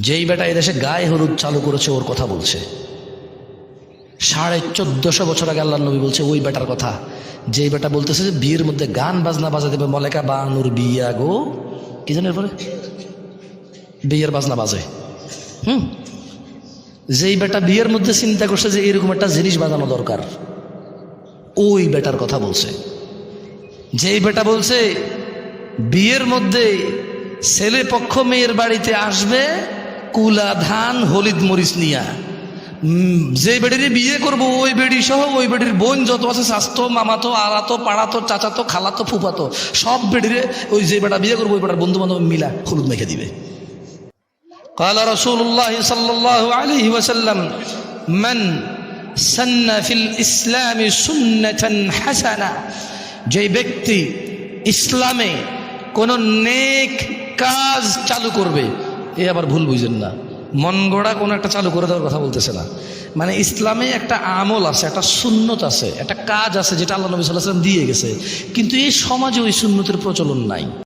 যেই বেটা এদেশে গায়ে হলুদ চালু করেছে ওর কথা বলছে। 1450 বছর আগে আল্লাহ নবী বলছে ওই বেটার কথা, যেই বেটা বলতেছে যে বিয়ের মধ্যে গান বাজনা বাজা দেবে, মলেকা বানুর বিয়া গো কি জানেন পরে বিয়ের বাজনা বাজে। যেই বেটা বিয়ের মধ্যে চিন্তা করছে যে এরকম একটা জিনিস বাজানো দরকার, ওই বেটার কথা বলছে। যেই বেটা বলছে বিয়ের মধ্যে ছেলে পক্ষ মেয়ের বাড়িতে আসবে কুলা ধান হলিদ মরিচ নিয়া, যে বেড়ির বিয়ে করবো ওই বেড়ি সহ ওই বেড়ির বোন যত আছে স্বাস্থ্য মামাতো আড়াতো পাড়াতো চাচাতো খালাতো ফুফাতো সব বেড়িরে ওই যে বেটা বিয়ে করবো ওই বেটার বন্ধু বান্ধব মিলা হলুদ মেখে দিবে। قال رسول الله صلى الله عليه وسلم من سن في الإسلام سنة حسنة, যে ব্যক্তি ইসলামে কোন নেক কাজ চালু করবে, এ আবার ভুল বুঝেন না, মন গড়া কোনো একটা চালু করে দেওয়ার কথা বলতেছে না। মানে ইসলামে একটা আমল আছে, একটা সুন্নত আছে, একটা কাজ আছে যেটা আল্লাহ নবী সাল্লাল্লাহু আলাইহি ওয়াসাল্লাম দিয়ে গেছে, কিন্তু এই সমাজে ওই সুন্নতের প্রচলন নাই।